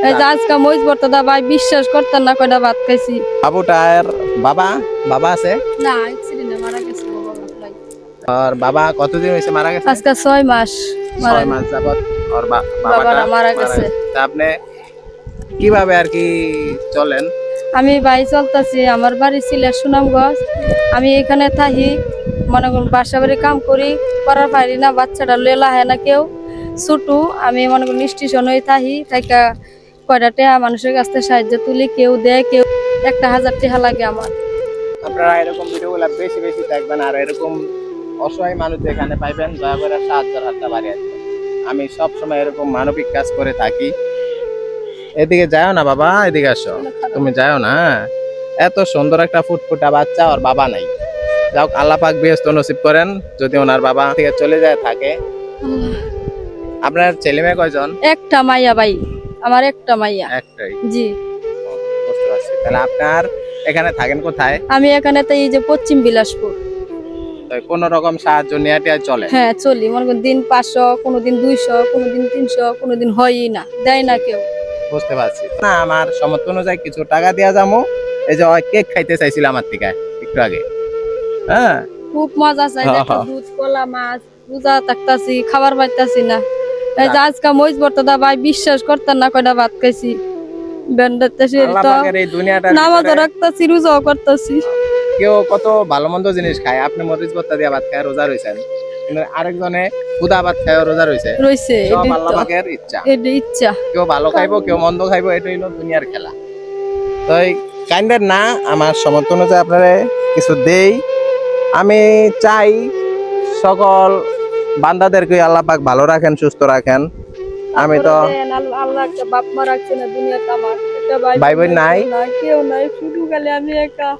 এই যে আজকে মহিষ বর্তদা ভাই বিশ্বাস করতেন না কয়টা ভাত খাইছি। বাবুটার বাবা বাবা আছে না অ্যাক্সিডেন্টে মারা গেছে বাবা ভাই। আর বাবা কতদিন হয়েছে মারা গেছে? আজকে 6 মাস 6 মাস যাবত আর বাবাটা বাবাটা মারা গেছে। তা আপনি কিভাবে আর কি চলেন? আমি ভাই চলতেছি, আমার বাড়ি সিলেট সুনামগঞ্জ। আমি এখানে থাকি, মনে করুন বাসা বাড়ি কাম করি, করার পারি না, বাচ্চাটা লেলা হয় না কেউ ছুটু। আমি মনে করুন স্টেশন হয়ে থাকি, থাকা কয়টা টেহা মানুষের কাছ থেকে সাহায্য তুলি, কেউ দেয়, কেউ 1000 টাকা লাগে আমার। আপনারা এরকম ভিডিওগুলো বেশি বেশি দেখবেন আর এরকম অসহায় মানুষ যেখানে পাইবেন দয়া করে সাহায্যের হাতটা বাড়িয়ে দেবেন। আমি সব সময় এরকম মানবিক কাজ করে থাকি। এদিকে যাও না বাবা, এদিকে আসো। তুমি যাও না, এত সুন্দর একটা ফুটফুটা বাচ্চা আর বাবা নাই। যাও আল্লাহ পাক বেহেশত নসিব করেন যদি ওনার বাবা থেকে চলে যায় থাকে। আপনার ছেলে মেয়ে কয়জন? একটা মাইয়া ভাই, আমার একটা মাইয়া। একটাই? জি। বুঝতে পারছি। তাহলে আপনার এখানে থাকেন কোথায়? আমি এখানে তো এই যে পশ্চিম বিলাসপুর। কোন রকম সাহায্য নিয়ে চলে? হ্যাঁ চলি, মনে করেন দিন 500, কোনোদিন 200, কোনোদিন 300, কোনোদিন হয়ই না, দেয় না কেউ। বুঝতে পারছি। না আমার সমর্থ অনুযায়ী কিছু টাকা দিয়া যাবো। এই যে কেক খাইতে চাইছিল আমার থেকে একটু আগে। হ্যাঁ খুব মজা চাই, দুধ কলা মাছ রোজা থাকতাছি, খাবার পাইতাছি না। এই যে আজকে মহিষ বর্তদা ভাই বিশ্বাস করতেন না কয়টা ভাত খাইছি। বেন্ডাতেছি আল্লাহ তো পাকের এই দুনিয়াটার নামাজও ভিতরে রাখতাছি, রোজাও করতাছি। কেউ কত ভালো মন্দ জিনিস খায়। আপনি মরিচ ভর্তা দিয়ে ভাত খায় রোজা রয়েছেন, কিন্তু আরেকজনে খুদা ভাত খায় রোজা রয়েছে। সব আল্লাহ পাকের ইচ্ছা। এটা ইচ্ছা। কেউ ভালো খাইবো, কেউ মন্দ খাইবো, এটা হইলো দুনিয়ার খেলা। তো কাইন্ডের না, আমার সমর্থ অনুযায়ী আপনারা কিছু দেই। আমি চাই সকল বান্দাদেরকে আল্লাহ পাক ভালো রাখেন, সুস্থ রাখেন। আমি তো আল্লাহ একটা বাপ মা রাখছে না দুনিয়াতে, আমার একটা ভাই বোন নাই, কেউ নাই, শুধু খালি আমি একা।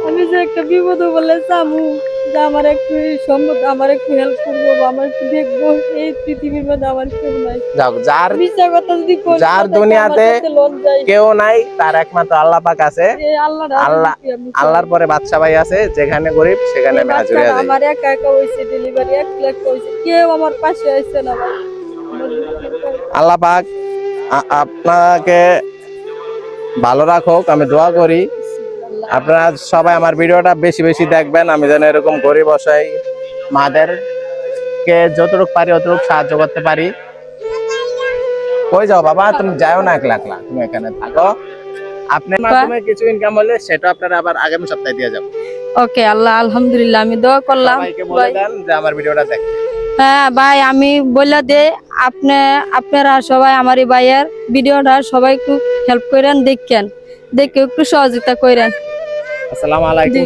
আমি যে একটা বিপদ বলে চামু যে আমার একটু সম্ভব, আমার একটু হেল্প করবো বা আমার একটু দেখবো, এই পৃথিবীর মধ্যে আমার কেউ নাই। যাও যার মিথ্যা কথা যদি কই, যার দুনিয়াতে কেউ নাই তার একমাত্র আল্লাহ পাক আছে। আল্লাহ আল্লাহর পরে বাদশা ভাই আছে, যেখানে গরিব সেখানে আমি হাজির হয়ে যাই। আমার একা একা হইছে ডেলিভারি, 1 লাখ হইছে, কেউ আমার পাশে আইছে না ভাই। আল্লাহ পাক আপনাকে ভালো রাখুক, আমি দোয়া করি। আপনারা সবাই আমার ভিডিওটা বেশি বেশি দেখবেন, আমি যেন এরকম গরিব অসহায় মাদেরকে যতটুকু পারি অতটুকু সাহায্য করতে পারি। কই যাও বাবা, তুমি যাও না একলা একলা, তুমি এখানে থাকো। আপনার মাধ্যমে কিছু ইনকাম হলে সেটা আপনারা আবার আগামী সপ্তাহে দিয়ে যাবো। ওকে আল্লাহ আলহামদুলিল্লাহ, আমি দোয়া করলাম। সবাইকে বলে দেন যে আমার ভিডিওটা দেখেন। হ্যাঁ ভাই, আমি বলে দে, আপনারা সবাই আমার এই ভাইয়ের ভিডিওটা সবাই একটু হেল্প করেন, দেখেন, দেখে একটু সহযোগিতা করেন। আসসালামু আলাইকুম।